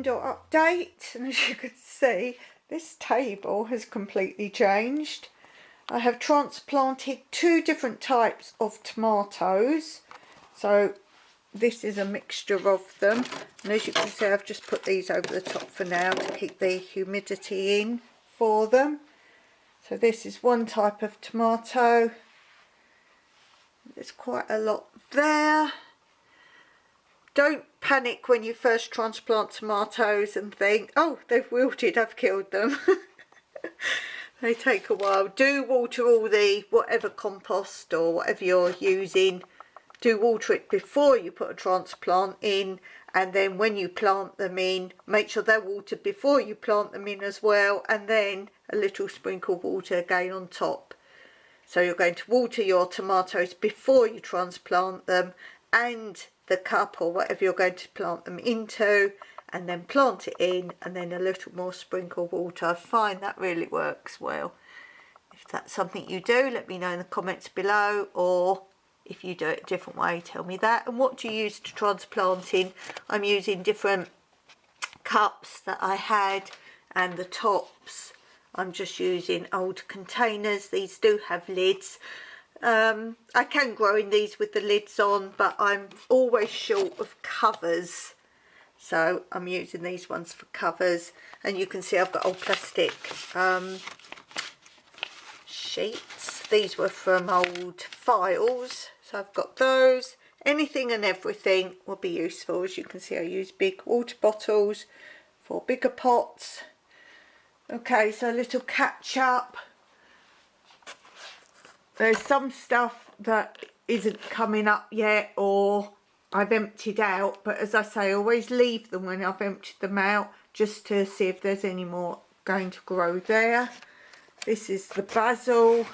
indoor update, and as you can see, this table has completely changed. I have transplanted 2 different types of tomatoes, so this is a mixture of them, and as you can see I've just put these over the top for now to keep the humidity in for them. So this is one type of tomato. There's quite a lot there. Don't panic when you first transplant tomatoes and think, oh, they've wilted, I've killed them. They take a while. Do water all the whatever compost or whatever you're using. Do water it before you put a transplant in, and then when you plant them in, make sure they're watered before you plant them in as well, and then a little sprinkle of water again on top. So you're going to water your tomatoes before you transplant them, and the cup or whatever you're going to plant them into, and then plant it in, and then a little more sprinkle of water. I find that really works well. If that's something you do, let me know in the comments below, or if you do it a different way, tell me that. And what do you use to transplant in? I'm using different cups that I had, and the tops I'm just using old containers. These do have lids. I can grow in these with the lids on, but I'm always short of covers, so I'm using these ones for covers. And you can see I've got old plastic sheets. These were from old files, so I've got those. Anything and everything will be useful. As you can see, I use big water bottles for bigger pots. Okay, so a little catch up. There's some stuff that isn't coming up yet, or I've emptied out, but as I say, always leave them when I've emptied them out, just to see if there's any more going to grow there. This is the basil.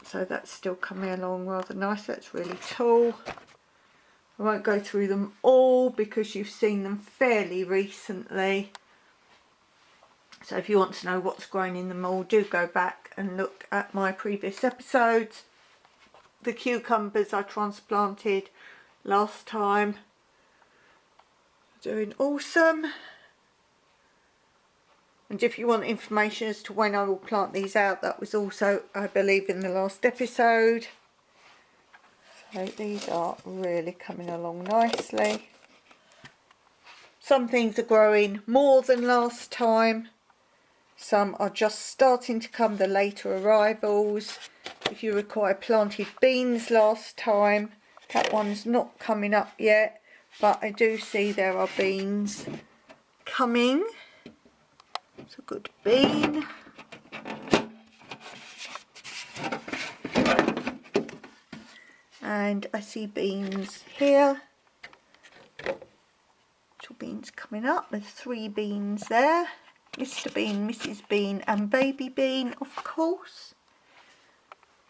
So that's still coming along rather nice. That's really tall. I won't go through them all because you've seen them fairly recently. So if you want to know what's growing in them all, do go back and look at my previous episodes. The cucumbers I transplanted last time, doing awesome. And if you want information as to when I will plant these out, that was also, I believe, in the last episode. So these are really coming along nicely. Some things are growing more than last time. Some are just starting to come, the later arrivals. If you recall, I planted beans last time. That one's not coming up yet, but I do see there are beans coming. It's a good bean. And I see beans here. Little beans coming up. There's 3 beans there. Mr. Bean, Mrs. Bean and Baby Bean, of course.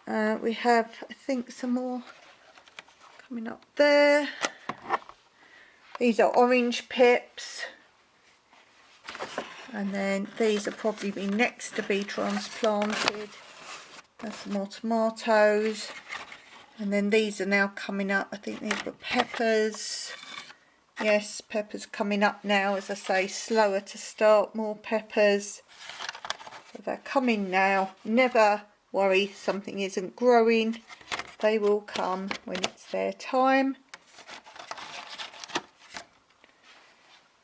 We have, I think, some more coming up there. These are orange pips. And then these will probably be next to be transplanted. There's some more tomatoes. And then these are now coming up. I think these were peppers. Yes, peppers coming up now. As I say, slower to start, more peppers. So they're coming now. Never worry something isn't growing. They will come when it's their time.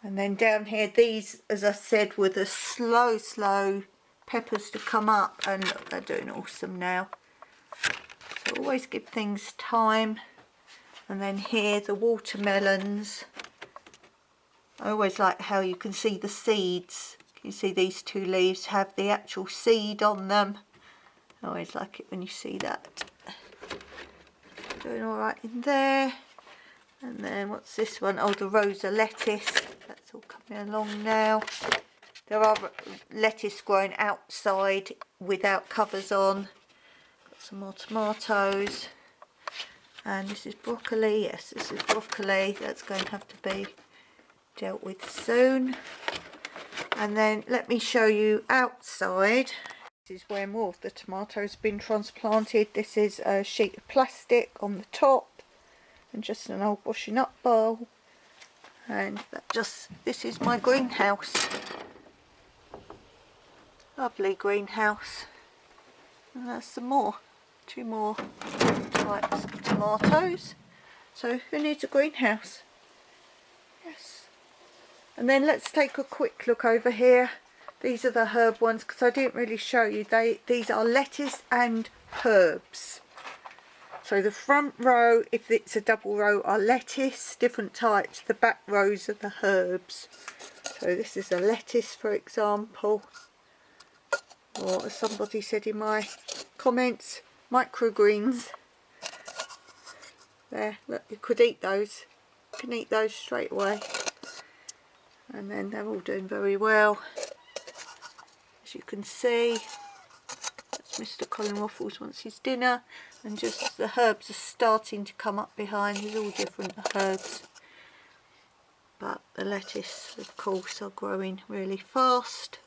And then down here, these, as I said, were the slow peppers to come up, and look, they're doing awesome now. So always give things time. And then here, the watermelons. I always like how you can see the seeds. You see these 2 leaves have the actual seed on them. I always like it when you see that. Doing all right in there. And then what's this one? Oh, the rosa lettuce. That's all coming along now. There are lettuce growing outside without covers on. Got some more tomatoes. And this is broccoli. Yes, this is broccoli. That's going to have to be dealt with soon. And then let me show you outside. This is where more of the tomatoes have been transplanted. This is a sheet of plastic on the top and just an old washing up bowl. And this is my greenhouse. Lovely greenhouse. And there's some more, 2 more types of tomatoes. So who needs a greenhouse? Yes. And then let's take a quick look over here. These are the herb ones because I didn't really show you. These are lettuce and herbs. So the front row, if it's a double row, are lettuce, different types. The back rows are the herbs. So this is a lettuce, for example. Or as somebody said in my comments, microgreens. There, look, you could eat those. You can eat those straight away. And then they're all doing very well. As you can see, that's Mr. Colin Waffles wants his dinner. And just the herbs are starting to come up behind. There's all different herbs. But the lettuce, of course, are growing really fast.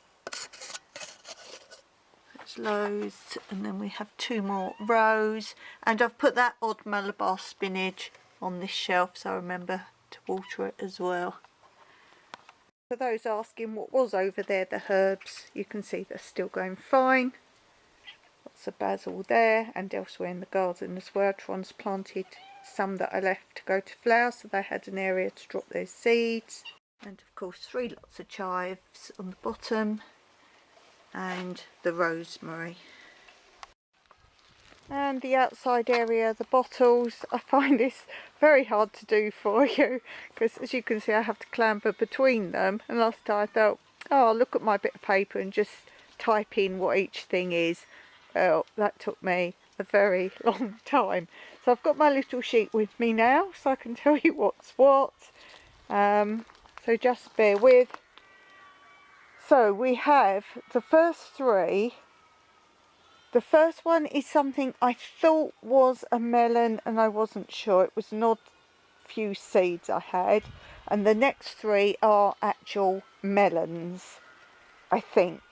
There's loads. And then we have 2 more rows. And I've put that odd Malabar spinach on this shelf, so remember to water it as well. For those asking what was over there, the herbs, you can see they're still going fine. Lots of basil there and elsewhere in the garden as well. Transplanted some that I left to go to flower, so they had an area to drop their seeds. And of course 3 lots of chives on the bottom and the rosemary. And the outside area, the bottles, I find this very hard to do for you because as you can see I have to clamber between them, and last time I thought, oh, I'll look at my bit of paper and just type in what each thing is. Well, that took me a very long time. So I've got my little sheet with me now so I can tell you what's what. So just bear with. So we have the first 3. The first one is something I thought was a melon and I wasn't sure. It was an odd few seeds I had. And the next 3 are actual melons, I think.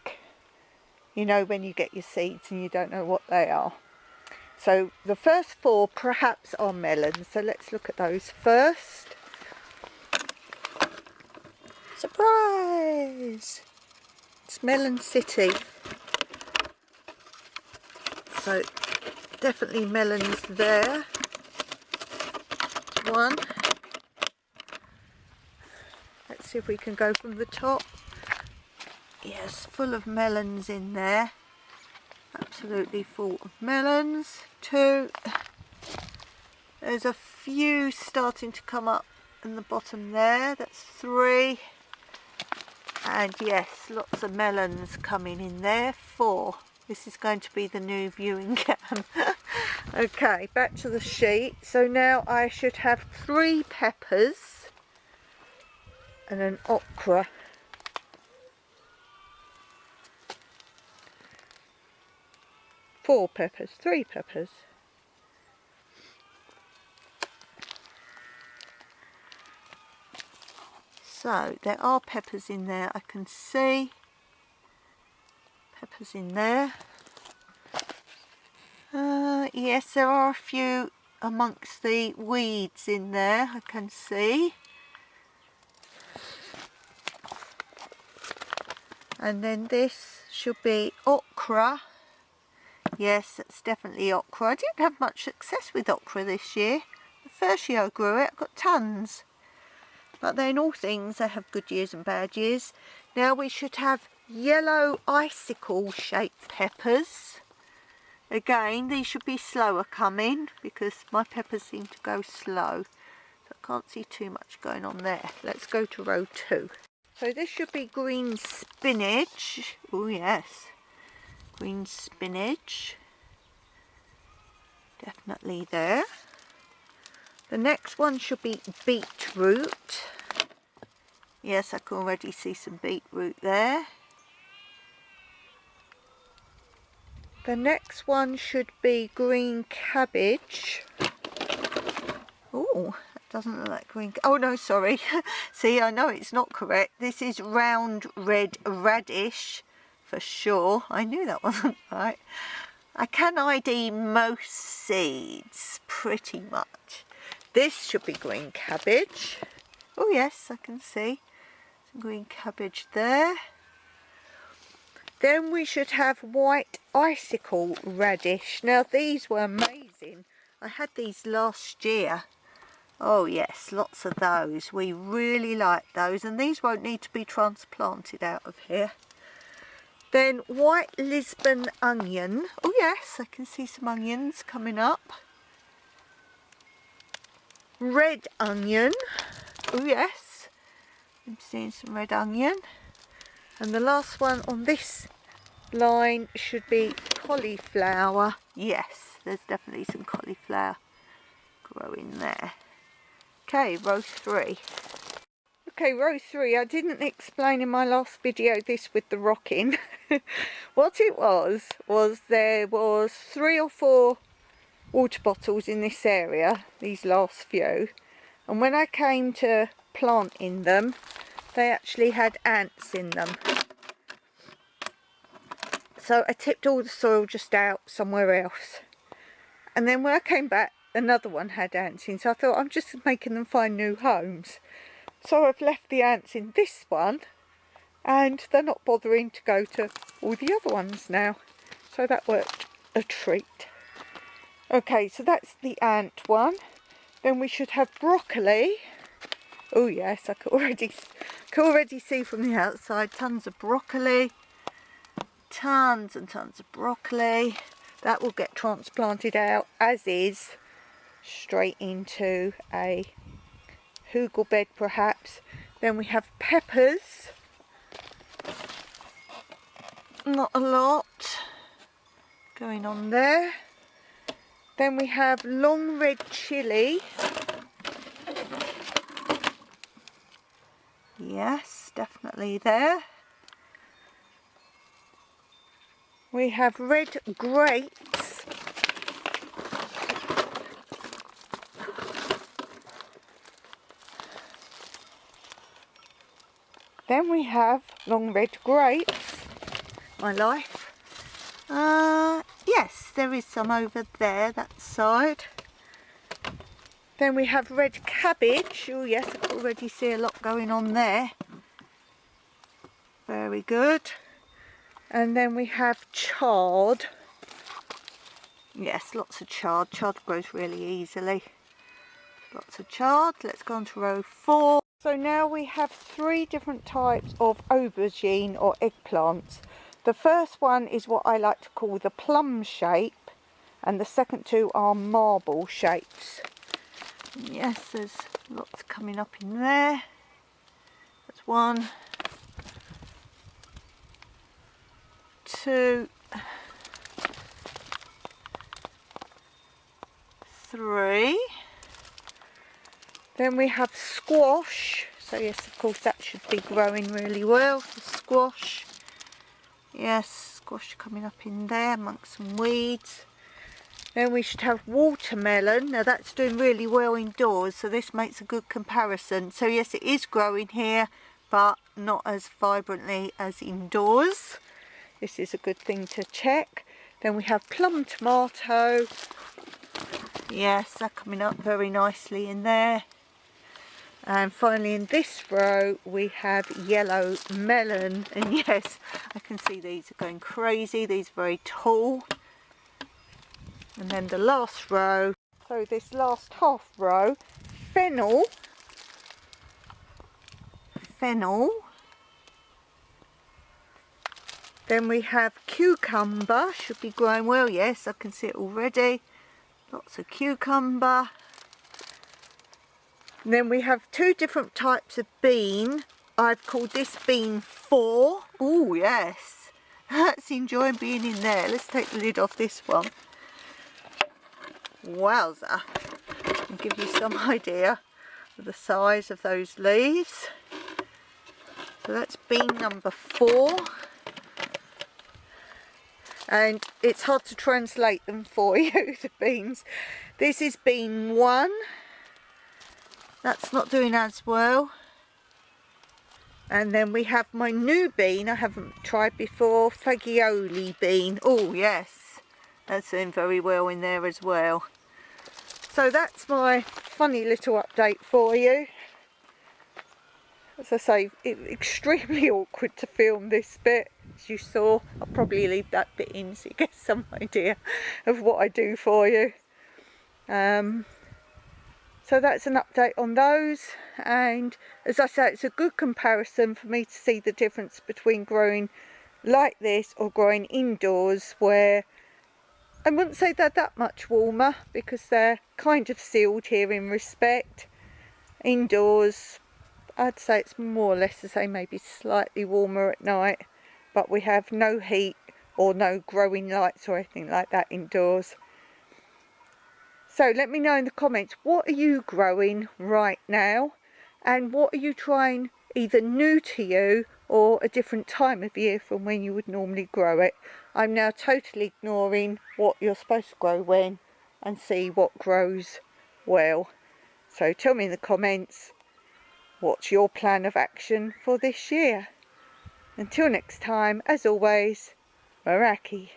You know when you get your seeds and you don't know what they are. So the first 4 perhaps are melons. So let's look at those first. Surprise! It's Melon City. So definitely melons there. 1. Let's see if we can go from the top. Yes, full of melons in there. Absolutely full of melons. 2. There's a few starting to come up in the bottom there. That's 3. And yes, lots of melons coming in there. 4. This is going to be the new viewing cam. Okay, back to the sheet. So now I should have 3 peppers and an okra. Four peppers, 3 peppers. So there are peppers in there, I can see. Peppers in there. Yes, there are a few amongst the weeds in there, I can see. And then this should be okra. Yes, that's definitely okra. I didn't have much success with okra this year. The first year I grew it, I got tons. But then all things, they have good years and bad years. Now we should have yellow icicle shaped peppers. Again, these should be slower coming because my peppers seem to go slow. So I can't see too much going on there. Let's go to row 2. So this should be green spinach. Oh yes, green spinach. Definitely there. The next one should be beetroot. Yes, I can already see some beetroot there. The next one should be green cabbage. Oh, that doesn't look like green. Oh no, sorry. See, I know it's not correct. This is round red radish for sure. I knew that wasn't right. I can ID most seeds pretty much. This should be green cabbage. Oh yes, I can see some green cabbage there. Then we should have white icicle radish. Now these were amazing. I had these last year. Oh yes, lots of those. We really like those, and these won't need to be transplanted out of here. Then white Lisbon onion. Oh yes, I can see some onions coming up. Red onion. Oh yes, I'm seeing some red onion. And the last one on this line should be cauliflower. Yes, there's definitely some cauliflower growing there. Okay, row 3. Okay, row 3. I didn't explain in my last video this with the rocking. What it was there was 3 or 4 water bottles in this area, these last few, and when I came to planting them, they actually had ants in them. So I tipped all the soil just out somewhere else, and then when I came back, another one had ants in, so I thought I'm just making them find new homes. So I've left the ants in this one, and they're not bothering to go to all the other ones now, so that worked a treat. Okay, so that's the ant one. Then we should have broccoli. Oh yes, I can already see from the outside tons of broccoli. Tons and tons of broccoli. That will get transplanted out as is, straight into a Frugal bed perhaps. Then we have peppers. Not a lot going on there. Then we have long red chilli. Yes, definitely there. We have red grapes. Then we have long red grapes. My life. Yes, there is some over there, that side. Then we have red cabbage. Oh yes, I can already see a lot going on there. Very good. And then we have chard. Yes, lots of chard. Chard grows really easily. Lots of chard. Let's go on to row 4. So now we have 3 different types of aubergine or eggplants. The first one is what I like to call the plum shape, and the second 2 are marble shapes. Yes, there's lots coming up in there. That's 1, 2, 3. Then we have squash. So yes, of course that should be growing really well, the squash. Yes, squash coming up in there amongst some weeds. Then we should have watermelon. Now that's doing really well indoors, so this makes a good comparison. So yes, it is growing here, but not as vibrantly as indoors. This is a good thing to check. Then we have plum tomato. Yes, they're coming up very nicely in there. And finally in this row we have yellow melon, and yes, I can see these are going crazy. These are very tall. And then the last row, so this last half row, fennel. Then we have cucumber, should be growing well. Yes, I can see it already. Lots of cucumber. And then we have 2 different types of bean. I've called this bean 4. Oh yes, that's enjoying being in there. Let's take the lid off this one. Wowza, I'll give you some idea of the size of those leaves. So that's bean number 4. And it's hard to translate them for you, the beans. This is bean 1. That's not doing as well. And then we have my new bean I haven't tried before, fagioli bean. Oh yes, that's doing very well in there as well. So that's my funny little update for you. As I say, it's extremely awkward to film this bit, as you saw. I'll probably leave that bit in so you get some idea of what I do for you. So that's an update on those, and as I say, it's a good comparison for me to see the difference between growing like this or growing indoors, where I wouldn't say they're that much warmer because they're kind of sealed here in respect. Indoors, I'd say it's more or less the same, maybe slightly warmer at night, but we have no heat or no growing lights or anything like that indoors. So let me know in the comments, what are you growing right now, and what are you trying either new to you or a different time of year from when you would normally grow it. I'm now totally ignoring what you're supposed to grow when and see what grows well. So tell me in the comments, what's your plan of action for this year? Until next time, as always, Meraki.